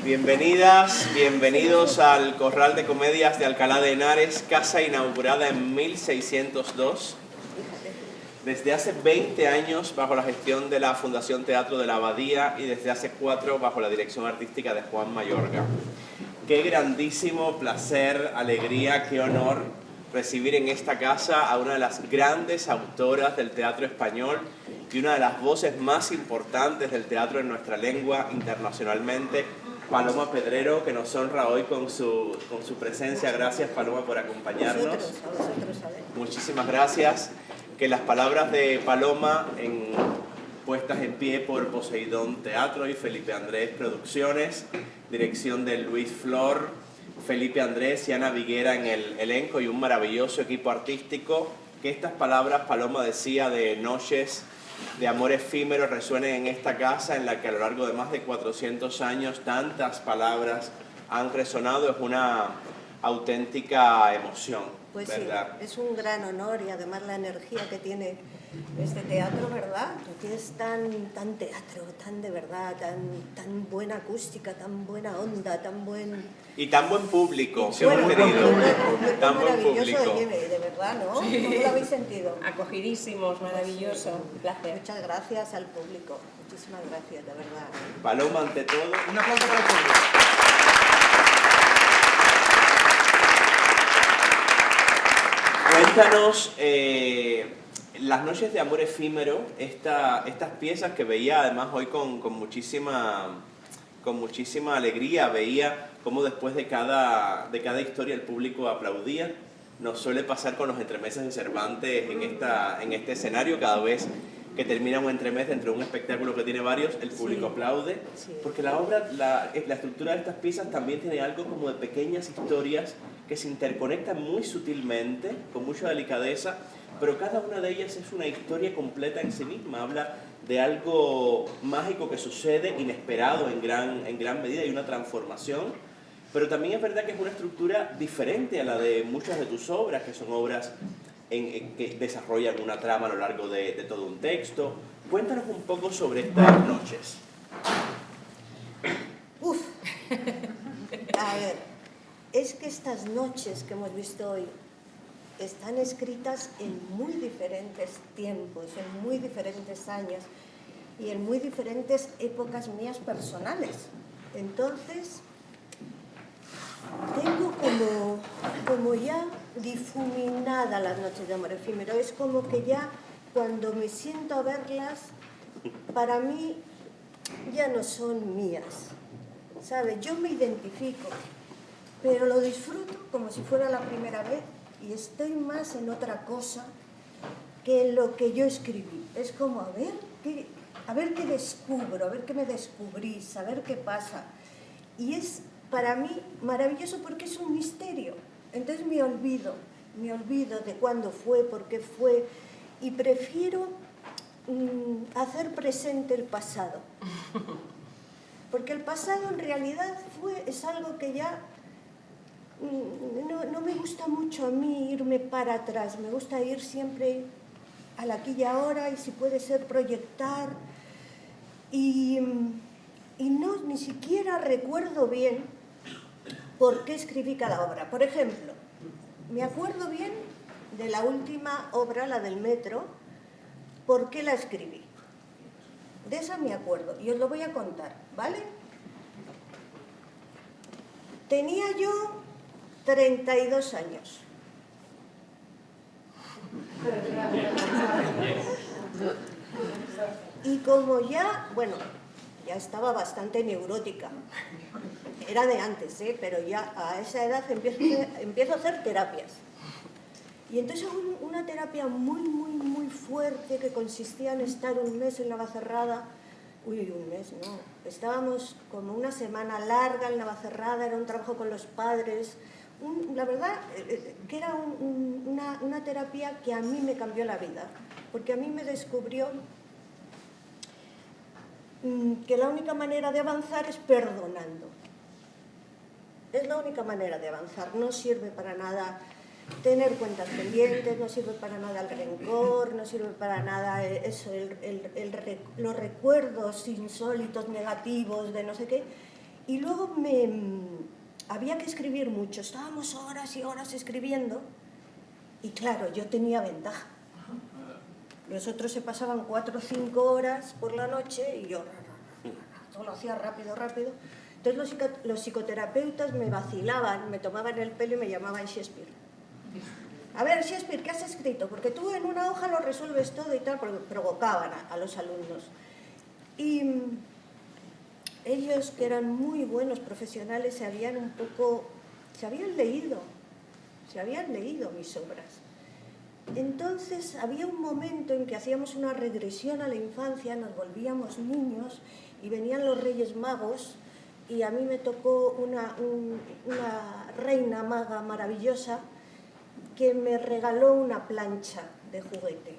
Bienvenidas, bienvenidos al Corral de Comedias de Alcalá de Henares, casa inaugurada en 1602. Desde hace 20 años bajo la gestión de la Fundación Teatro de la Abadía y desde hace 4 bajo la dirección artística de Juan Mayorga. Qué grandísimo placer, alegría, qué honor recibir en esta casa a una de las grandes autoras del teatro español y una de las voces más importantes del teatro en nuestra lengua internacionalmente, Paloma Pedrero, que nos honra hoy con su presencia. Gracias, Paloma, por acompañarnos. A vosotros. Muchísimas gracias. Que las palabras de Paloma, puestas en pie por Poseidón Teatro y Felipe Andrés Producciones, dirección de Luis Flor, Felipe Andrés y Ana Viguera en el elenco y un maravilloso equipo artístico, que estas palabras, Paloma decía, de noches de amor efímero resuenen en esta casa en la que a lo largo de más de 400 años tantas palabras han resonado. Es una auténtica emoción, pues ¿verdad? Sí, es un gran honor y además la energía que tiene este teatro, ¿verdad? Que es tan teatro, tan de verdad, tan buena acústica, tan buena onda, tan buen... Y tan buen público, y que hemos tenido. Tan buen público. De verdad, ¿no? Sí. ¿Cómo lo habéis sentido? Acogidísimos, maravilloso, un placer. Muchas gracias al público, muchísimas gracias, de verdad. Paloma, ante todo, Un aplauso para el público. cuéntanos las noches de amor efímero, estas piezas que veía además hoy con muchísima alegría. Veía cómo después de cada historia el público aplaudía. Nos suele pasar con los entremeses de Cervantes en este escenario. Cada vez que termina un entremés dentro de un espectáculo que tiene varios, el público aplaude. Sí. Porque la obra, la estructura de estas piezas también tiene algo como de pequeñas historias que se interconectan muy sutilmente, con mucha delicadeza, pero cada una de ellas es una historia completa en sí misma. Habla de algo mágico que sucede, inesperado en gran medida, y una transformación. Pero también es verdad que es una estructura diferente a la de muchas de tus obras, que son obras que desarrollan una trama a lo largo de todo un texto. Cuéntanos un poco sobre estas noches. A ver, es que estas noches que hemos visto hoy están escritas en muy diferentes tiempos, en muy diferentes años y en muy diferentes épocas mías personales. Entonces, tengo como ya difuminada las noches de amor efímero. Es como que ya cuando me siento a verlas, para mí ya no son mías, ¿sabes? Yo me identifico, pero lo disfruto como si fuera la primera vez y estoy más en otra cosa que en lo que yo escribí. Es como a ver qué descubro, a ver qué me descubrís, a ver qué pasa. Y es para mí maravilloso porque es un misterio. Entonces me olvido de cuándo fue, por qué fue, y prefiero hacer presente el pasado. Porque el pasado en realidad es algo que ya no me gusta mucho a mí irme para atrás. Me gusta ir siempre al aquí y ahora, y si puede ser proyectar. Y no, ni siquiera recuerdo bien por qué escribí cada obra. Por ejemplo, me acuerdo bien de la última obra, la del metro, por qué la escribí. De esa me acuerdo y os lo voy a contar, ¿vale? Tenía yo 32 años. Y como ya estaba bastante neurótica. Era de antes, pero ya a esa edad empiezo a hacer terapias. Y entonces hago una terapia muy fuerte que consistía en estar un mes en Navacerrada. Un mes, no. Estábamos como una semana larga en Navacerrada, era un trabajo con los padres. La verdad que era una terapia que a mí me cambió la vida, porque a mí me descubrió que la única manera de avanzar es perdonando. Es la única manera de avanzar. No sirve para nada tener cuentas pendientes, no sirve para nada el rencor, no sirve para nada los recuerdos insólitos, negativos, de no sé qué. Y luego había que escribir mucho, estábamos horas y horas escribiendo, y claro, yo tenía ventaja. Los otros se pasaban 4 o 5 horas por la noche y yo todo lo hacía rápido, rápido. Entonces los psicoterapeutas me vacilaban, me tomaban el pelo y me llamaban Shakespeare. A ver, Shakespeare, ¿qué has escrito? Porque tú en una hoja lo resuelves todo y tal, porque provocaban a los alumnos. Y ellos, que eran muy buenos profesionales, se habían leído mis obras. Entonces había un momento en que hacíamos una regresión a la infancia, nos volvíamos niños y venían los Reyes Magos y a mí me tocó una reina maga maravillosa que me regaló una plancha de juguete.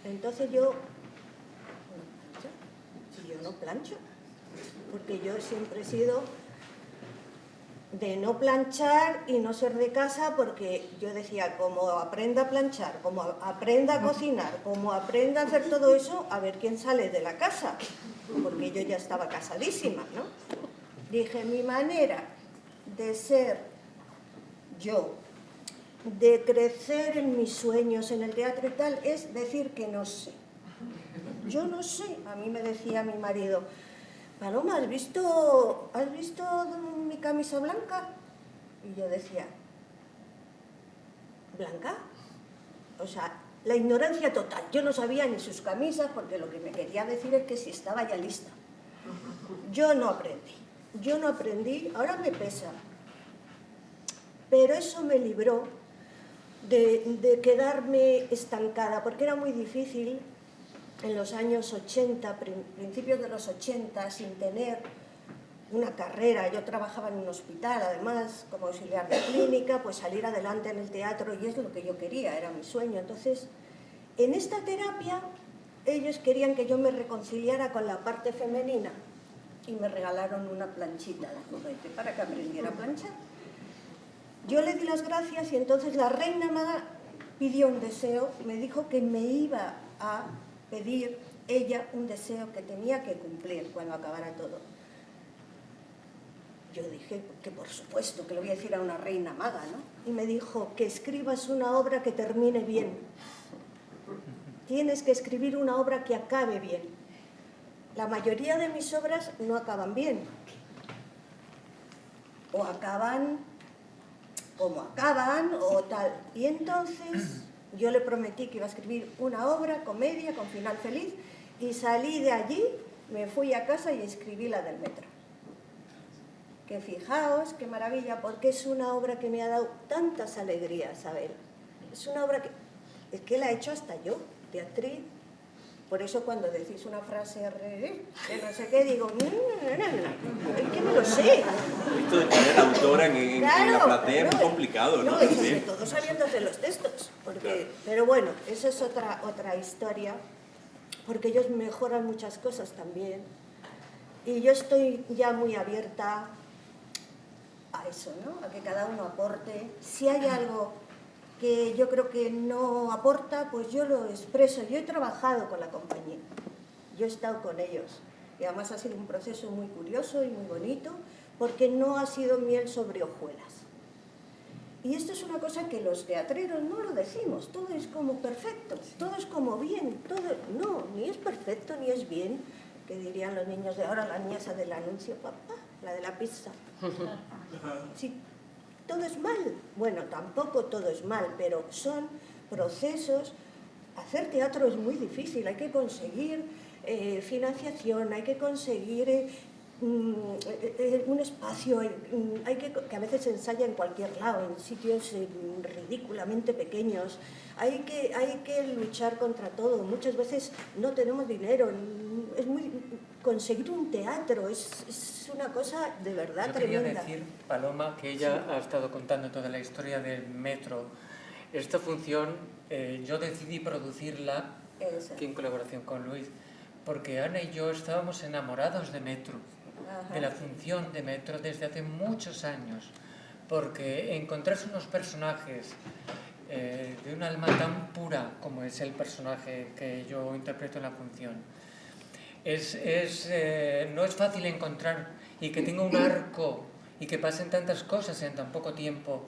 Entonces yo no plancho, porque yo siempre he sido de no planchar y no ser de casa, porque yo decía, como aprenda a planchar, como aprenda a cocinar, como aprenda a hacer todo eso, a ver quién sale de la casa, porque yo ya estaba casadísima, ¿no? Dije, mi manera de ser yo, de crecer en mis sueños, en el teatro y tal, es decir que no sé. Yo no sé. A mí me decía mi marido, Paloma, ¿has visto mi camisa blanca? Y yo decía, ¿blanca? O sea, la ignorancia total. Yo no sabía ni sus camisas, porque lo que me quería decir es que si estaba ya lista. Yo no aprendí, ahora me pesa. Pero eso me libró de quedarme estancada, porque era muy difícil en los años 80, principios de los 80, sin tener una carrera. Yo trabajaba en un hospital, además, como auxiliar de clínica, pues salir adelante en el teatro, y es lo que yo quería, era mi sueño. Entonces, en esta terapia, ellos querían que yo me reconciliara con la parte femenina y me regalaron una planchita de juguete para que aprendiera a planchar. Yo le di las gracias y entonces la reina maga pidió un deseo, me dijo que me iba a pedir ella un deseo que tenía que cumplir cuando acabara todo. Yo dije que por supuesto, que le voy a decir a una reina maga, ¿no? Y me dijo que escribas una obra que termine bien. Tienes que escribir una obra que acabe bien. La mayoría de mis obras no acaban bien. O acaban como acaban o tal. Y entonces yo le prometí que iba a escribir una obra, comedia, con final feliz, y salí de allí, me fui a casa y escribí la del metro. Que fijaos, qué maravilla, porque es una obra que me ha dado tantas alegrías, Abel. Es una obra que la he hecho hasta yo, de actriz. Por eso cuando decís una frase que no sé qué, digo, es que me lo sé. Esto de tener autora en la platea es muy complicado, ¿no? Y sobre todo sabiendo hacer los textos. Pero bueno, eso es otra historia, porque ellos mejoran muchas cosas también. Y yo estoy ya muy abierta a eso, ¿no? A que cada uno aporte. Si hay algo que yo creo que no aporta, pues yo lo expreso. Yo he trabajado con la compañía, yo he estado con ellos, y además ha sido un proceso muy curioso y muy bonito, porque no ha sido miel sobre hojuelas. Y esto es una cosa que los teatreros no lo decimos, todo es como perfecto, todo es como bien, todo... No, ni es perfecto ni es bien, que dirían los niños de ahora, la niña esa del anuncio, papá, la de la pizza. Sí. ¿Todo es mal? Bueno, tampoco todo es mal, pero son procesos. Hacer teatro es muy difícil, hay que conseguir financiación, hay que conseguir un espacio, que a veces se ensaya en cualquier lado, en sitios ridículamente pequeños. Hay que luchar contra todo. Muchas veces no tenemos dinero. Conseguir un teatro es una cosa de verdad tremenda. Quería decir, Paloma, que ella ha estado contando toda la historia del metro. Esta función yo decidí producirla aquí en colaboración con Luis, porque Ana y yo estábamos enamorados de Metro, de la función de Metro desde hace muchos años, porque encontrarse unos personajes de un alma tan pura como es el personaje que yo interpreto en la función, no es fácil encontrar, y que tenga un arco y que pasen tantas cosas en tan poco tiempo.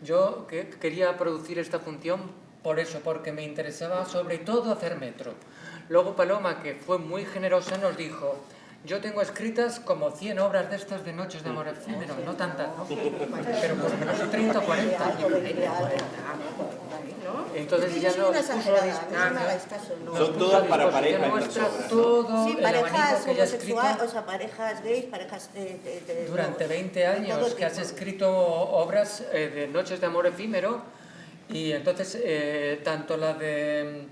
Yo quería producir esta función por eso, porque me interesaba sobre todo hacer metro. Luego Paloma, que fue muy generosa, nos dijo: yo tengo escritas como 100 obras de estas de Noches de Amor Efímero, no tantas, ¿no? Pero por lo menos 30 o 40. Entonces ya nos puso a disposición. Son todas para parejas. Todo sí, el parejas abanico que ella ha homosexuales, escrito. o sea, parejas gays, parejas Durante 20 años que has escrito obras de Noches de Amor Efímero, y entonces tanto la de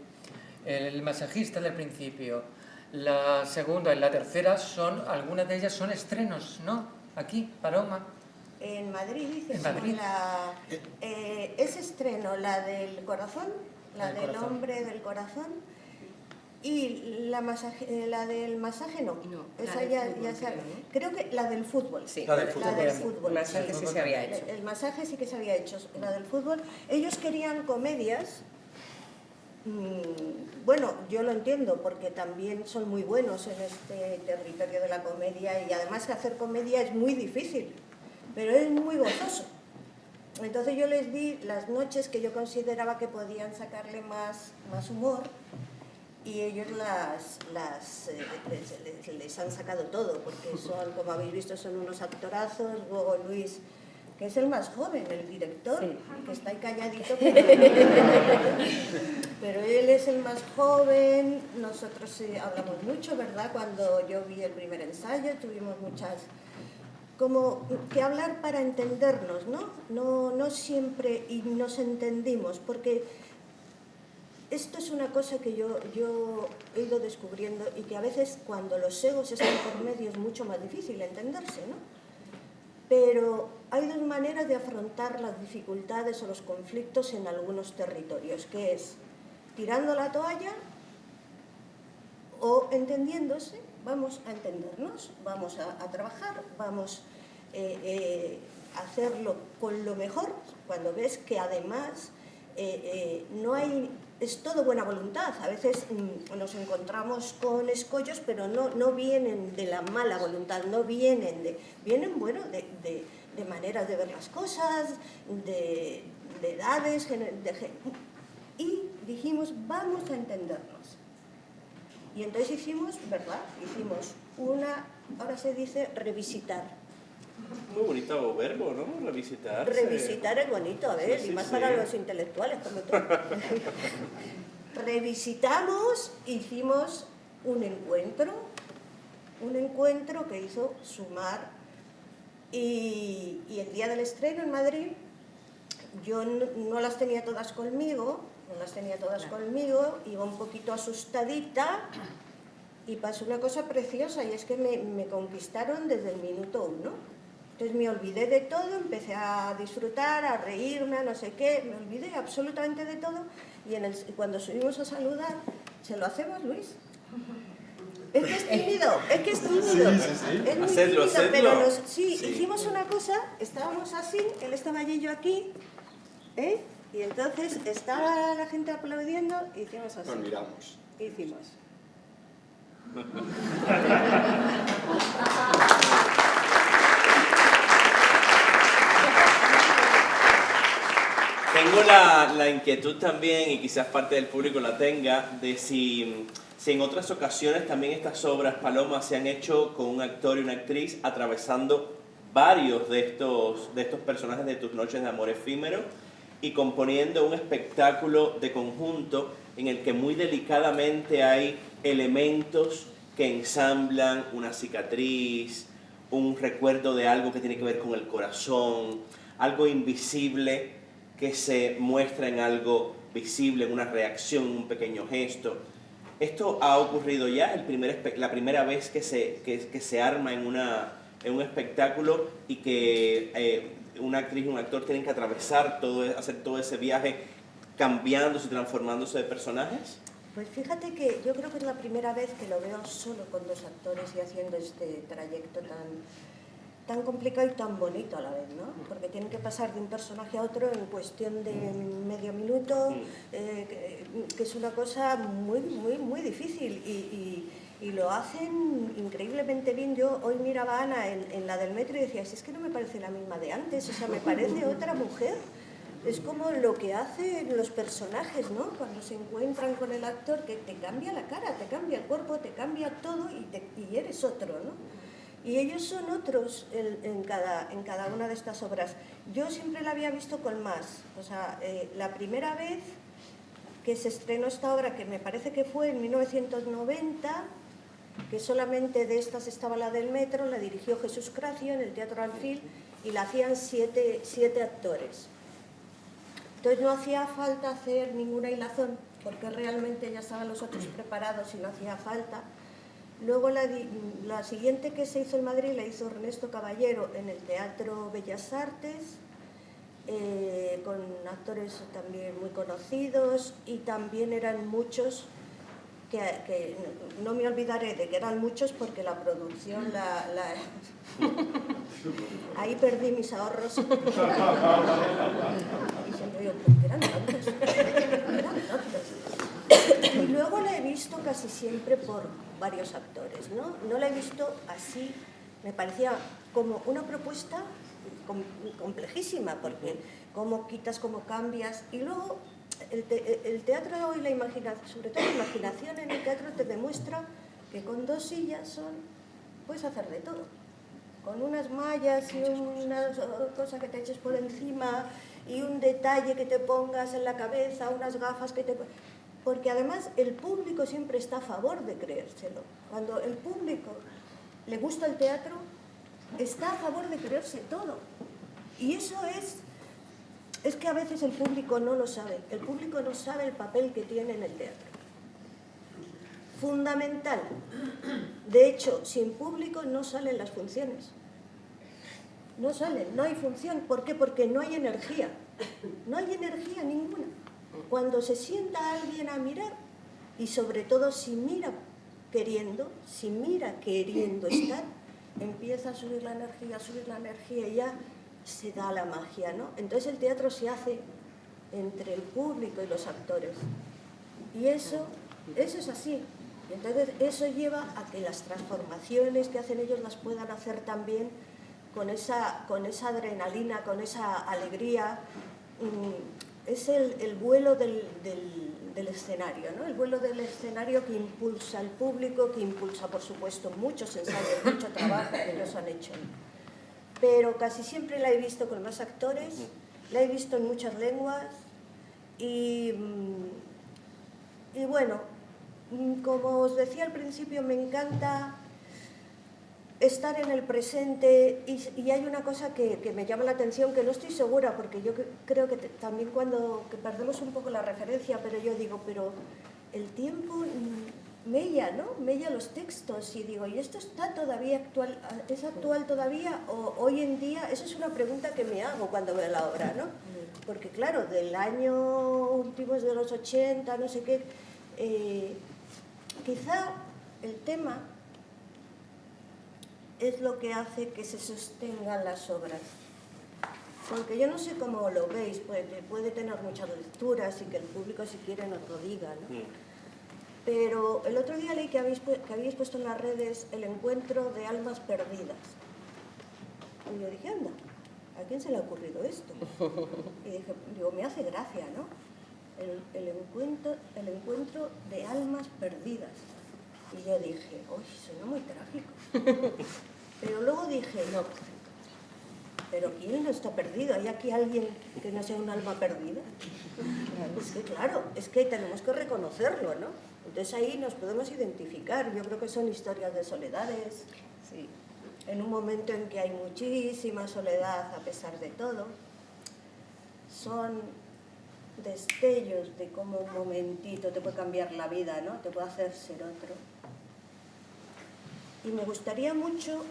El masajista del principio, la segunda y la tercera algunas de ellas son estrenos, ¿no? Aquí, Paloma. En Madrid, dices. En Madrid. Es estreno la del corazón, la del corazón. Hombre del corazón, y la del masaje no. Esa ya creo que la del fútbol. Sí, la del fútbol. El masaje sí se había hecho. El masaje sí que se había hecho. La del fútbol. Ellos querían comedias. Bueno, yo lo entiendo porque también son muy buenos en este territorio de la comedia, y además que hacer comedia es muy difícil, pero es muy gozoso. Entonces yo les di las noches que yo consideraba que podían sacarle más humor, y ellos les han sacado todo, porque son, como habéis visto, son unos actorazos. Luego Luis, que es el más joven, el director, sí, que está ahí calladito, pero él es el más joven. Nosotros hablamos mucho, ¿verdad? Cuando yo vi el primer ensayo tuvimos muchas... como que hablar para entendernos, ¿no? No siempre, y nos entendimos, porque esto es una cosa que yo he ido descubriendo, y que a veces cuando los egos están por medio es mucho más difícil entenderse, ¿no? Pero hay dos maneras de afrontar las dificultades o los conflictos en algunos territorios, que es tirando la toalla o entendiéndose. Vamos a entendernos, vamos a trabajar, vamos a hacerlo con lo mejor, cuando ves que además no hay... Es todo buena voluntad. A veces nos encontramos con escollos, pero no vienen de la mala voluntad, no vienen bueno, de maneras de ver las cosas, de edades, y dijimos, vamos a entendernos. Y entonces hicimos, ¿verdad? Hicimos ahora se dice revisitar. Muy bonito verbo, ¿no? Revisitar. Revisitar es bonito, a ver, sí, y más sí. para los intelectuales como tú. Revisitamos, hicimos un encuentro que hizo sumar, y el día del estreno en Madrid yo no las tenía todas conmigo, iba un poquito asustadita, y pasó una cosa preciosa, y es que me conquistaron desde el minuto 1. Entonces me olvidé de todo, empecé a disfrutar, a reírme, a no sé qué, me olvidé absolutamente de todo, y cuando subimos a saludar, ¿se lo hacemos, Luis? Es que es tímido. Sí. Es muy Hacedlo. tímido, pero sí, hicimos una cosa, estábamos así, él estaba allí, yo aquí, y entonces estaba la gente aplaudiendo, y hicimos así. Nos miramos. Hicimos. Tengo la inquietud también, y quizás parte del público la tenga, de si en otras ocasiones también estas obras, Paloma, se han hecho con un actor y una actriz atravesando varios de estos personajes de tus Noches de Amor Efímero, y componiendo un espectáculo de conjunto en el que muy delicadamente hay elementos que ensamblan una cicatriz, un recuerdo de algo que tiene que ver con el corazón, algo invisible que se muestra en algo visible, en una reacción, en un pequeño gesto. Esto ha ocurrido ya, la primera vez que se arma en un espectáculo, y que una actriz y un actor tienen que atravesar hacer todo ese viaje, cambiándose y transformándose de personajes. Pues fíjate que yo creo que es la primera vez que lo veo solo con dos actores y haciendo este trayecto tan complicado y tan bonito a la vez, ¿no? Porque tienen que pasar de un personaje a otro en cuestión de medio minuto, que es una cosa muy, muy, muy difícil, y lo hacen increíblemente bien. Yo hoy miraba a Ana en la del metro y decía, si es que no me parece la misma de antes, o sea, me parece otra mujer. Es como lo que hacen los personajes, ¿no? Cuando se encuentran con el actor, que te cambia la cara, te cambia el cuerpo, te cambia todo y eres otro, ¿no? Y ellos son otros en cada una de estas obras. Yo siempre la había visto con más. O sea, la primera vez que se estrenó esta obra, que me parece que fue en 1990, que solamente de estas estaba la del metro, la dirigió Jesús Cracio en el Teatro Alfil y la hacían siete actores. Entonces no hacía falta hacer ninguna hilazón, porque realmente ya estaban los otros preparados y no hacía falta. Luego la siguiente que se hizo en Madrid la hizo Ernesto Caballero en el Teatro Bellas Artes, con actores también muy conocidos, y también eran muchos, que no me olvidaré de que eran muchos porque la producción ahí perdí mis ahorros. Y siempre digo, ¿por qué eran tantos? Y luego la he visto casi siempre por varios actores, ¿no? No la he visto así, me parecía como una propuesta complejísima, porque cómo quitas, cómo cambias, y luego el teatro y la imaginación, sobre todo la imaginación en el teatro, te demuestra que con 2 sillas puedes hacer de todo. Con unas mallas y una cosa que te eches por encima y un detalle que te pongas en la cabeza, unas gafas que te... Porque además el público siempre está a favor de creérselo. Cuando el público le gusta el teatro, está a favor de creerse todo. Y eso es que a veces el público no lo sabe. El público no sabe el papel que tiene en el teatro. Fundamental. De hecho, sin público no salen las funciones. No salen, no hay función. ¿Por qué? Porque no hay energía. No hay energía ninguna. Cuando se sienta alguien a mirar, y sobre todo si mira queriendo estar, empieza a subir la energía y ya se da la magia, ¿no? Entonces el teatro se hace entre el público y los actores. Y eso es así. Entonces eso lleva a que las transformaciones que hacen ellos las puedan hacer también con esa adrenalina, con esa alegría. Es el vuelo del escenario, ¿no? El vuelo del escenario que impulsa al público, que impulsa, por supuesto, muchos ensayos, mucho trabajo que ellos han hecho. Pero casi siempre la he visto con más actores, la he visto en muchas lenguas y bueno, como os decía al principio, me encanta estar en el presente y hay una cosa que me llama la atención, que no estoy segura, porque yo creo que también que perdemos un poco la referencia, pero yo digo, pero el tiempo mella, ¿no? Mella los textos, y digo, ¿y esto está todavía actual? ¿Es actual todavía? ¿O hoy en día? Eso es una pregunta que me hago cuando veo la obra, ¿no? Porque claro, del año últimos de los 80, no sé qué, quizá el tema es lo que hace que se sostengan las obras. Porque yo no sé cómo lo veis, puede tener muchas lecturas y que el público, si quiere, nos lo diga, ¿no? Pero el otro día leí que habéis puesto en las redes el encuentro de almas perdidas. Y yo dije, anda, ¿a quién se le ha ocurrido esto? Y digo, me hace gracia, ¿no? El encuentro de almas perdidas. Y yo dije, uy, suena muy trágico. Pero luego dije, no, pero ¿quién no está perdido? ¿Hay aquí alguien que no sea un alma perdida? Es que claro, es que tenemos que reconocerlo, ¿no? Entonces ahí nos podemos identificar. Yo creo que son historias de soledades, sí. En un momento en que hay muchísima soledad a pesar de todo. Son destellos de cómo un momentito te puede cambiar la vida, ¿no? Te puede hacer ser otro. Y me gustaría mucho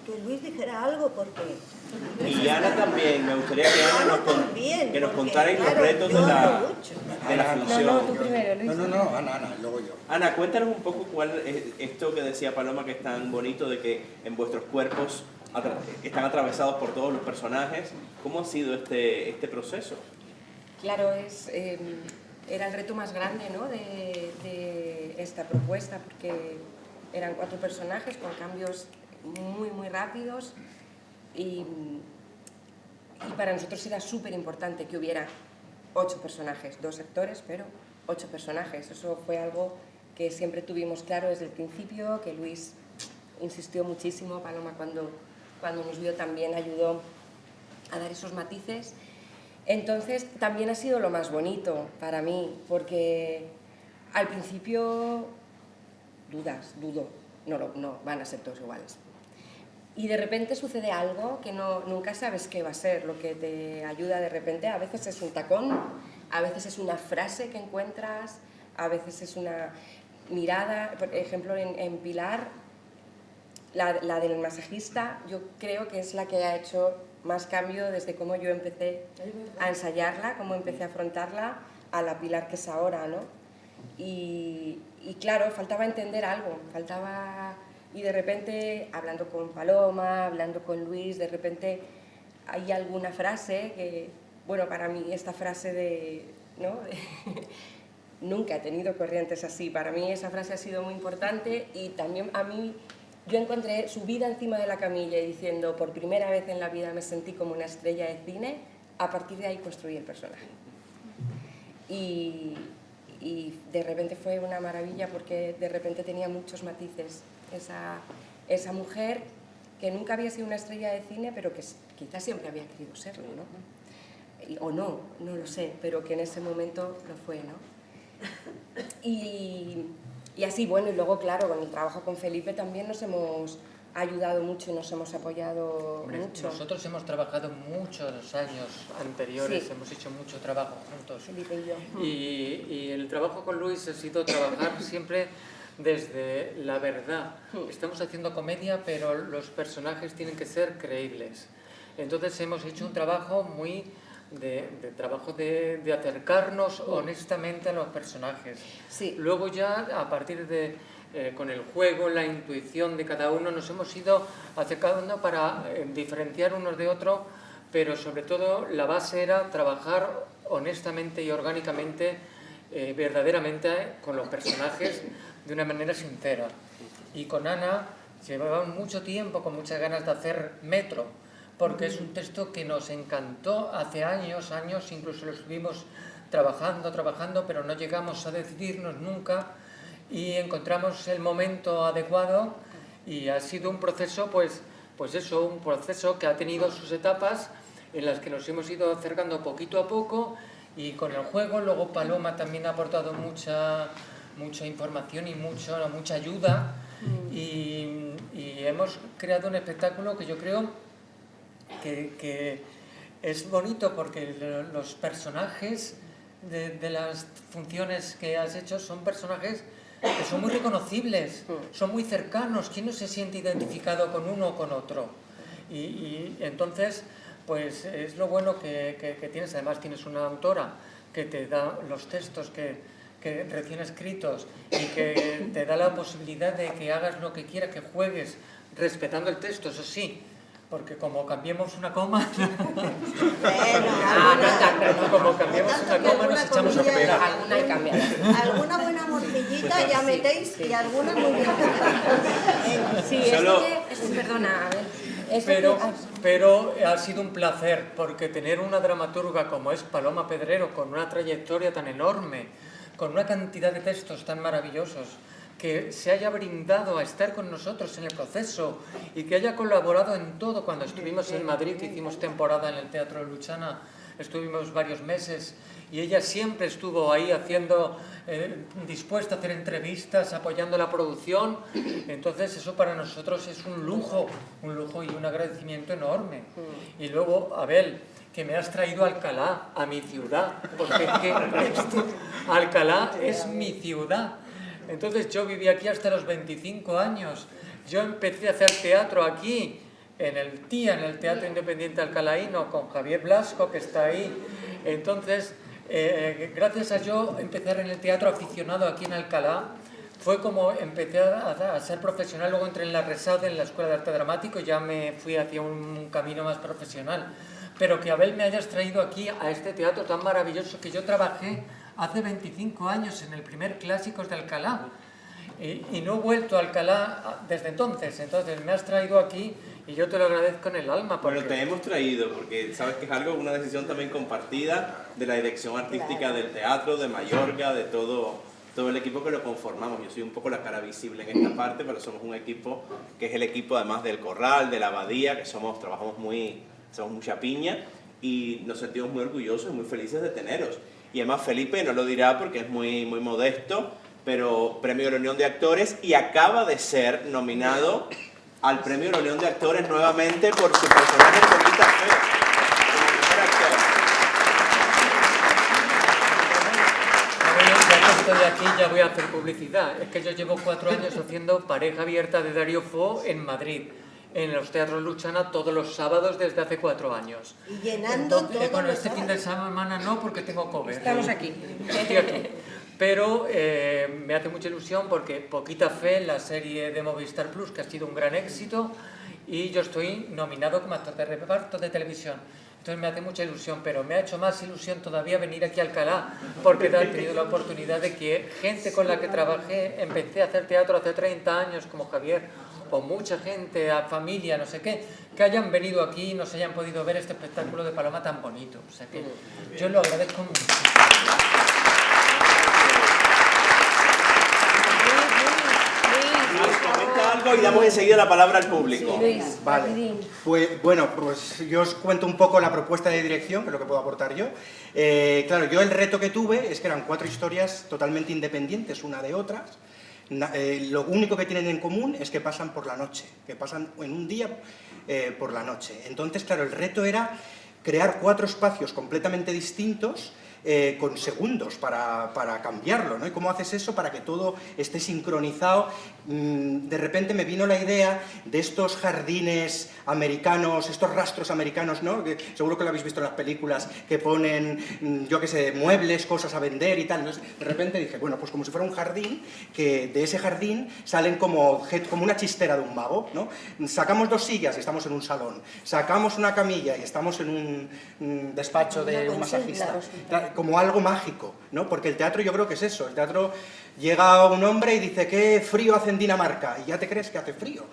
que Luis dijera algo, porque... Y Ana también, me gustaría que Ana nos contara los retos de la función. No, tú primero, Luis. No, Ana, luego yo. Ana, cuéntanos un poco cuál es esto que decía Paloma, que es tan bonito, de que en vuestros cuerpos están atravesados por todos los personajes. ¿Cómo ha sido este proceso? Claro, era el reto más grande, ¿no?, de esta propuesta, porque eran 4 personajes con cambios muy, muy rápidos y para nosotros era súper importante que hubiera 8 personajes, 2 actores, pero 8 personajes. Eso fue algo que siempre tuvimos claro desde el principio, que Luis insistió muchísimo, Paloma cuando nos vio también ayudó a dar esos matices. Entonces también ha sido lo más bonito para mí, porque al principio dudo, no van a ser todos iguales. Y de repente sucede algo que nunca sabes qué va a ser, lo que te ayuda de repente. A veces es un tacón, a veces es una frase que encuentras, a veces es una mirada. Por ejemplo, en Pilar, la del masajista, yo creo que es la que ha hecho más cambio desde cómo yo empecé a ensayarla, cómo empecé a afrontarla, a la Pilar que es ahora, ¿no? Y claro, faltaba entender algo, y de repente, hablando con Paloma, hablando con Luis, de repente hay alguna frase que, bueno, para mí esta frase ¿no? Nunca he tenido corrientes así, para mí esa frase ha sido muy importante y también a mí, yo encontré subida encima de la camilla y diciendo, por primera vez en la vida me sentí como una estrella de cine, a partir de ahí construí el personaje. Y de repente fue una maravilla porque de repente tenía muchos matices. Esa mujer que nunca había sido una estrella de cine, pero que quizás siempre había querido serlo, ¿no? O no lo sé, pero que en ese momento lo fue, ¿no? Y así, bueno, y luego, claro, con el trabajo con Felipe también nos hemos ayudado mucho y nos hemos apoyado mucho. Nosotros hemos trabajado muchos años anteriores, sí. Hemos hecho mucho trabajo juntos. Felipe y yo. Y el trabajo con Luis ha sido trabajar siempre desde la verdad. Estamos haciendo comedia, pero los personajes tienen que ser creíbles. Entonces hemos hecho un trabajo muy de acercarnos honestamente a los personajes. Sí. Luego ya, a partir de con el juego, la intuición de cada uno, nos hemos ido acercando para diferenciar unos de otros, pero sobre todo la base era trabajar honestamente y orgánicamente, verdaderamente con los personajes de una manera sincera. Y con Ana llevábamos mucho tiempo con muchas ganas de hacer Metro, porque es un texto que nos encantó hace años, incluso lo estuvimos trabajando, pero no llegamos a decidirnos nunca y encontramos el momento adecuado y ha sido un proceso, pues eso, un proceso que ha tenido sus etapas en las que nos hemos ido acercando poquito a poco y con el juego. Luego Paloma también ha aportado mucha información y mucha ayuda y hemos creado un espectáculo que yo creo que es bonito porque los personajes de las funciones que has hecho son personajes que son muy reconocibles, son muy cercanos. ¿Quién no se siente identificado con uno o con otro? Y entonces, pues es lo bueno que tienes. Además tienes una autora que te da los textos que recién escritos y que te da la posibilidad de que hagas lo que quieras, que juegues, respetando el texto, eso sí. Porque como cambiemos una coma... como cambiemos una coma nos echamos a perder. Alguna hay cambiada. Alguna buena morcillita ya metéis y alguna muy bien. Sí, perdona, a ver. Pero ha sido un placer, porque tener una dramaturga como es Paloma Pedrero, con una trayectoria tan enorme, con una cantidad de textos tan maravillosos, que se haya brindado a estar con nosotros en el proceso y que haya colaborado en todo. Cuando estuvimos en Madrid, hicimos temporada en el Teatro Luchana, estuvimos varios meses y ella siempre estuvo ahí dispuesta a hacer entrevistas, apoyando la producción. Entonces eso para nosotros es un lujo y un agradecimiento enorme. Y luego, Abel, que me has traído a Alcalá, a mi ciudad, porque es que Alcalá es mi ciudad. Entonces yo viví aquí hasta los 25 años. Yo empecé a hacer teatro aquí, en el TIA, en el Teatro Independiente Alcalaíno, con Javier Blasco, que está ahí. Entonces, gracias a yo empezar en el teatro aficionado aquí en Alcalá, fue como empecé a ser profesional. Luego entré en la RESAD, en la Escuela de Arte Dramático, y ya me fui hacia un camino más profesional. Pero que, Abel, me hayas traído aquí a este teatro tan maravilloso que yo trabajé hace 25 años en el primer Clásicos de Alcalá. y no he vuelto a Alcalá desde entonces me has traído aquí y yo te lo agradezco en el alma. Bueno, te hemos traído porque sabes que es una decisión también compartida de la dirección artística del teatro, de Mallorca, de todo el equipo que lo conformamos. Yo soy un poco la cara visible en esta parte, pero somos un equipo que es el equipo además del Corral, de la Abadía, que somos mucha piña y nos sentimos muy orgullosos y muy felices de teneros. Y además Felipe no lo dirá porque es muy modesto, pero Premio de la Unión de Actores y acaba de ser nominado al Premio de la Unión de Actores nuevamente por su personaje Poquita Fe, como mejor actor. Ya que estoy aquí ya voy a hacer publicidad. Es que yo llevo 4 años haciendo Pareja Abierta de Dario Fo en Madrid, en los teatros Luchana, todos los sábados desde hace 4 años. Y llenando todo. Bueno, este fin de semana no, porque tengo cover. Estamos aquí. Estoy aquí. Pero me hace mucha ilusión porque Poquita Fe, la serie de Movistar Plus, que ha sido un gran éxito, y yo estoy nominado como actor de reparto de televisión. Entonces me hace mucha ilusión, pero me ha hecho más ilusión todavía venir aquí a Alcalá, porque he tenido la oportunidad de que gente con la que trabajé, empecé a hacer teatro hace 30 años, como Javier, o mucha gente, a familia, no sé qué, que hayan venido aquí y nos hayan podido ver este espectáculo de Paloma tan bonito. O sea que yo lo agradezco mucho. Comenta algo y damos enseguida la palabra al público. Luis, Vale. Pues bueno, pues yo os cuento un poco la propuesta de dirección, que es lo que puedo aportar yo. Claro, yo el reto que tuve es que eran 4 historias totalmente independientes una de otras. Lo único que tienen en común es que pasan por la noche, que pasan en un día por la noche. Entonces, claro, el reto era crear 4 espacios completamente distintos con segundos para cambiarlo, ¿no? ¿Y cómo haces eso para que todo esté sincronizado? De repente me vino la idea de estos jardines americanos, estos rastros americanos, ¿no? Que seguro que lo habéis visto en las películas, que ponen, yo qué sé, muebles, cosas a vender y tal. Entonces, de repente dije, bueno, pues como si fuera un jardín, que de ese jardín salen como una chistera de un mago, ¿no? Sacamos 2 sillas y estamos en un salón, sacamos una camilla y estamos en un despacho de un masajista. Como algo mágico, ¿no? Porque el teatro yo creo que es eso. El teatro llega un hombre y dice, qué frío hace en Dinamarca, y ya te crees que hace frío.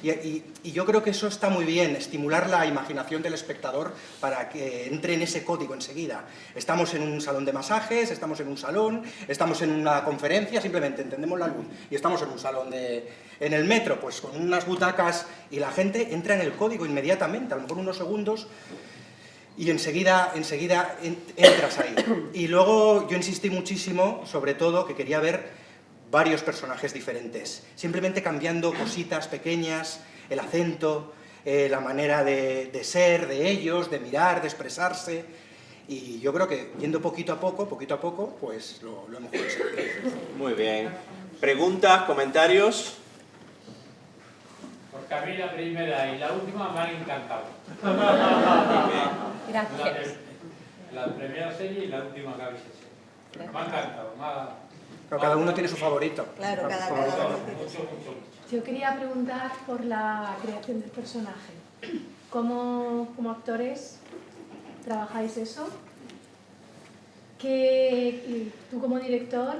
Y yo creo que eso está muy bien, estimular la imaginación del espectador para que entre en ese código enseguida. Estamos en un salón de masajes, estamos en un salón, estamos en una conferencia, simplemente encendemos la luz y estamos en un salón en el metro, pues con unas butacas, y la gente entra en el código inmediatamente, a lo mejor unos segundos, y enseguida entras ahí. Y luego yo insistí muchísimo, sobre todo, que quería ver varios personajes diferentes, simplemente cambiando cositas pequeñas, el acento, la manera de ser de ellos, de mirar, de expresarse, y yo creo que yendo poquito a poco, pues lo hemos conseguido. Muy bien. ¿Preguntas, comentarios? Porque a mí la primera y la última me han encantado. Gracias. La primera serie y la última que habéis hecho. Me ha encantado. Pero cada uno tiene su favorito. Claro, cada uno tiene su Mucho. Yo quería preguntar por la creación del personaje. ¿Cómo como actores trabajáis eso? Y tú como director,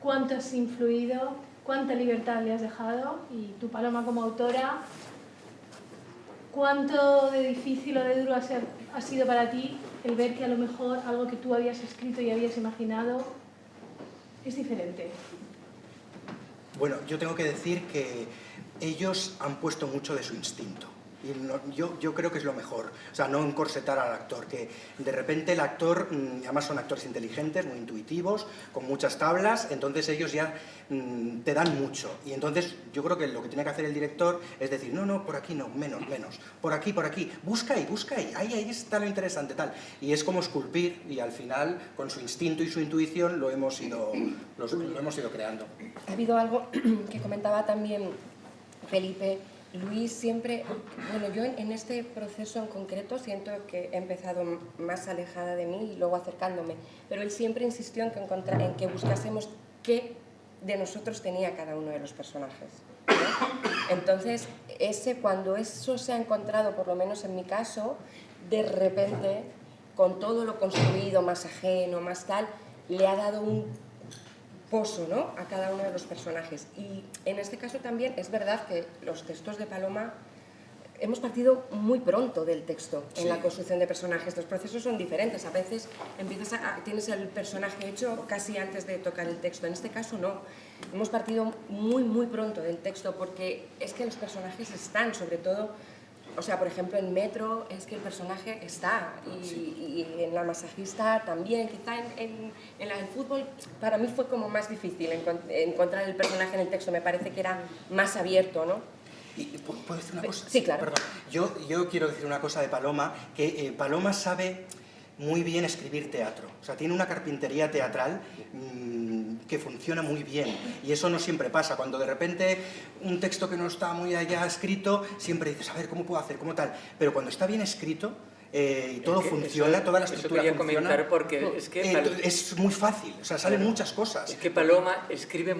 ¿cuánto has influido? ¿Cuánta libertad le has dejado? Y tú, Paloma, como autora, ¿cuánto de difícil o de duro ha sido para ti el ver que a lo mejor algo que tú habías escrito y habías imaginado es diferente? Bueno, yo tengo que decir que ellos han puesto mucho de su instinto. Y yo creo que es lo mejor, o sea, no encorsetar al actor, que de repente el actor, además son actores inteligentes, muy intuitivos, con muchas tablas, entonces ellos ya te dan mucho. Y entonces yo creo que lo que tiene que hacer el director es decir, no, por aquí no, menos, por aquí, busca ahí, ahí está lo interesante, tal. Y es como esculpir, y al final, con su instinto y su intuición, lo hemos ido creando. Ha habido algo que comentaba también Felipe. Luis siempre, bueno, yo en este proceso en concreto siento que he empezado más alejada de mí y luego acercándome, pero él siempre insistió en que buscásemos qué de nosotros tenía cada uno de los personajes, ¿no? Entonces, cuando eso se ha encontrado, por lo menos en mi caso, de repente, con todo lo construido, más ajeno, más tal, le ha dado un poso, ¿no?, a cada uno de los personajes. Y en este caso también es verdad que los textos de Paloma hemos partido muy pronto del texto en la construcción de personajes. Los procesos son diferentes. A veces tienes el personaje hecho casi antes de tocar el texto. En este caso no. Hemos partido muy pronto del texto porque es que los personajes están, sobre todo, o sea, por ejemplo, en Metro es que el personaje está y en La masajista también. Quizá en la del fútbol para mí fue como más difícil encontrar el personaje en el texto. Me parece que era más abierto, ¿no? ¿Y puedo decir una cosa? Sí, claro. Perdón. Yo quiero decir una cosa de Paloma, que Paloma sabe muy bien escribir teatro. O sea, tiene una carpintería teatral que funciona muy bien. Y eso no siempre pasa. Cuando de repente un texto que no está muy allá escrito, siempre dices, a ver, ¿cómo puedo hacer? ¿Cómo tal? Pero cuando está bien escrito, y todo funciona, toda la estructura quería funciona. Comentar porque es que es muy fácil, o sea, salen muchas cosas. Es que Paloma escribe,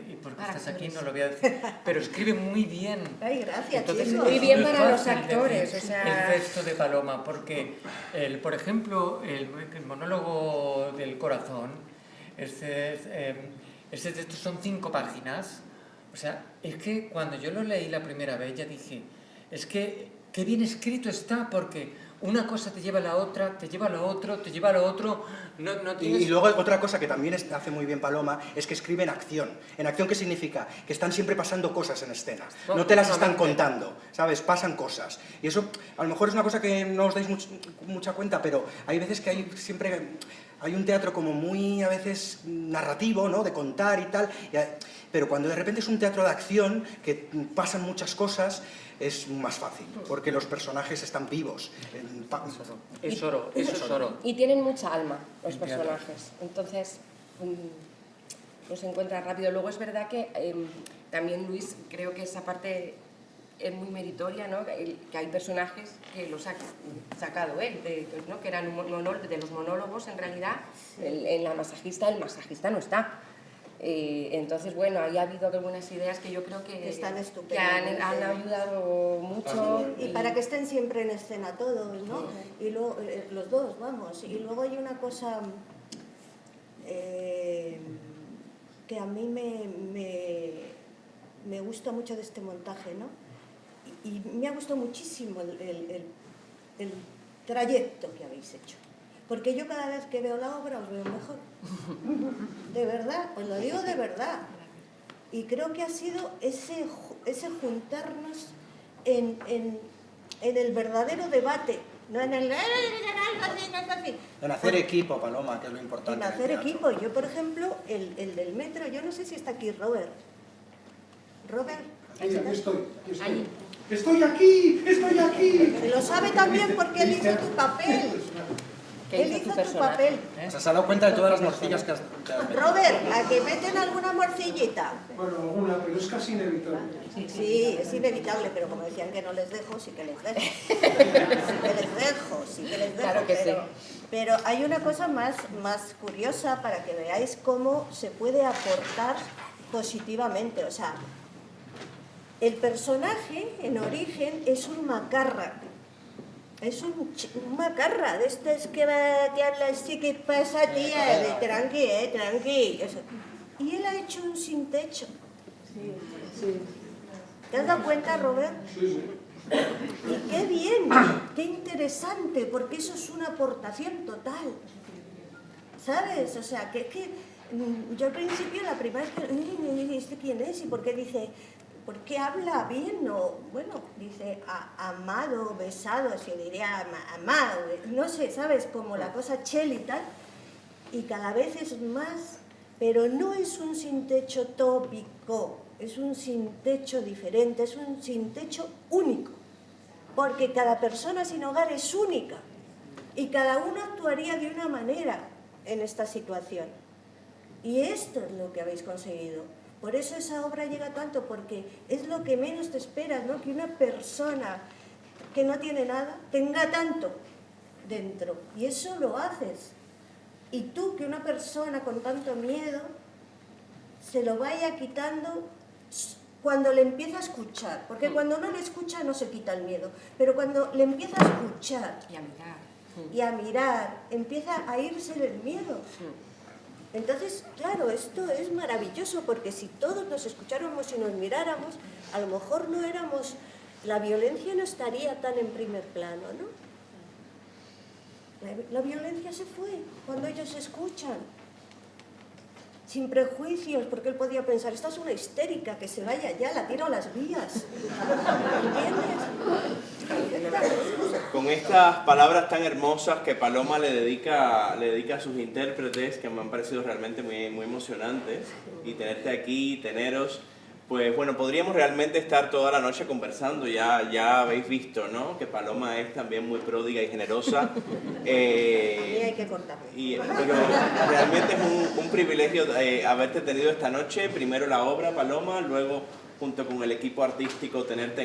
y porque estás aquí no lo voy a decir, pero escribe muy bien. Ay, gracias, Entonces, chicos. Muy bien no es para los fácil actores, decir o sea... el texto de Paloma, porque, por ejemplo, el monólogo del corazón, este texto son 5 páginas. O sea, es que cuando yo lo leí la primera vez ya dije, es que qué bien escrito está, porque una cosa te lleva a la otra, te lleva a lo otro, te lleva a lo otro. No tienes... Y luego otra cosa que también hace muy bien Paloma es que escribe en acción. ¿En acción qué significa? Que están siempre pasando cosas en escena. No te las están contando, ¿sabes? Pasan cosas. Y eso a lo mejor es una cosa que no os dais mucha cuenta, pero hay veces que hay un teatro como muy a veces narrativo, ¿no?, de contar y tal, pero cuando de repente es un teatro de acción, que pasan muchas cosas, es más fácil, porque los personajes están vivos. Es oro, eso es oro. Y tienen mucha alma los personajes, entonces no se encuentra rápido. Luego es verdad que también Luis, creo que esa parte es muy meritoria, ¿no?, que hay personajes que los ha sacado él, ¿no?, que eran de los monólogos en realidad. En La masajista, el masajista no está. Entonces, bueno, ahí ha habido algunas ideas que yo creo que están que estupendamente. han ayudado mucho. Sí, y para que estén siempre en escena todos, ¿no? Y luego, los dos, vamos. Y luego hay una cosa que a mí me gusta mucho de este montaje, ¿no? Y me ha gustado muchísimo el trayecto que habéis hecho. Porque yo cada vez que veo la obra os veo mejor. De verdad, os lo digo de verdad. Y creo que ha sido ese juntarnos en el verdadero debate, no en el... En hacer equipo, Paloma, que es lo importante. En hacer equipo. Yo, por ejemplo, el del metro, yo no sé si está aquí Robert. Robert. Aquí estoy. ¡Estoy aquí! Lo sabe también porque él hizo tu papel. Él hizo tu papel. O sea, se ha dado cuenta de todas las morcillas que has Robert, ¿a que meten alguna morcillita? Bueno, alguna, pero es casi inevitable. Sí, es inevitable, pero como decían que no les dejo, sí que les dejo. Sí que les dejo. Claro que sí. Pero hay una cosa más curiosa para que veáis cómo se puede aportar positivamente. O sea, el personaje en origen es un macarra. Es un macarra de estos que habla así, ¿qué pasa, tía? De tranqui. Eso. Y él ha hecho un sin techo. Sí. ¿Te has dado cuenta, Robert? Sí. Y qué bien, qué interesante, porque eso es una aportación total. ¿Sabes? O sea, que yo al principio, la primera vez que... ¿Este quién es? ¿Y por qué dice...? ¿Por qué habla bien? O, bueno, dice amado, besado, se diría amado, no sé, ¿sabes? Como la cosa chel y tal. Y cada vez es más, pero no es un sin techo tópico, es un sin techo diferente, es un sin techo único. Porque cada persona sin hogar es única. Y cada uno actuaría de una manera en esta situación. Y esto es lo que habéis conseguido. Por eso esa obra llega tanto, porque es lo que menos te esperas, ¿no? Que una persona que no tiene nada tenga tanto dentro. Y eso lo haces. Y tú, que una persona con tanto miedo se lo vaya quitando cuando le empieza a escuchar. Porque cuando no le escucha no se quita el miedo. Pero cuando le empieza a escuchar Y a mirar. y a mirar, empieza a irse el miedo. Entonces, claro, esto es maravilloso porque si todos nos escucháramos y nos miráramos, a lo mejor no éramos, la violencia no estaría tan en primer plano, ¿no? La violencia se fue cuando ellos escuchan, sin prejuicios, porque él podía pensar, esta es una histérica, que se vaya ya, la tiro a las vías. ¿Entiendes? Con estas palabras tan hermosas que Paloma le dedica a sus intérpretes, que me han parecido realmente muy, muy emocionantes, y tenerte aquí, teneros, pues bueno, podríamos realmente estar toda la noche conversando. Ya habéis visto, ¿no?, que Paloma es también muy pródiga y generosa. A mí hay que cortarme. Pero realmente es un privilegio haberte tenido esta noche, primero la obra, Paloma, luego junto con el equipo artístico tenerte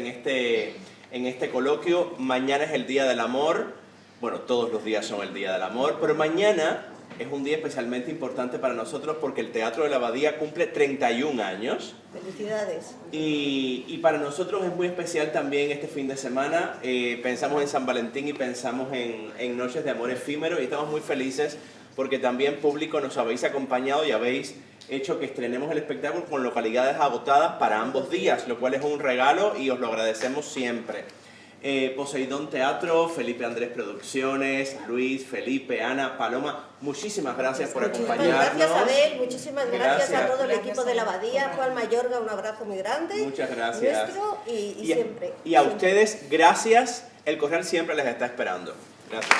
en este coloquio. Mañana es el Día del Amor, bueno, todos los días son el Día del Amor, pero mañana es un día especialmente importante para nosotros porque el Teatro de la Abadía cumple 31 años. Felicidades. Y para nosotros es muy especial también este fin de semana. Pensamos en San Valentín y pensamos en Noches de Amor Efímero, y estamos muy felices porque también público nos habéis acompañado y habéis hecho que estrenemos el espectáculo con localidades agotadas para ambos días, lo cual es un regalo y os lo agradecemos siempre. Poseidón Teatro, Felipe Andrés Producciones, Luis, Felipe, Ana, Paloma, muchísimas gracias por acompañarnos. Gracias, Abel, muchísimas gracias a todo el equipo de la Abadía, Juan Mayorga, un abrazo muy grande. Muchas gracias. Nuestro y siempre. Y a ustedes, gracias. El Corral siempre les está esperando. Gracias.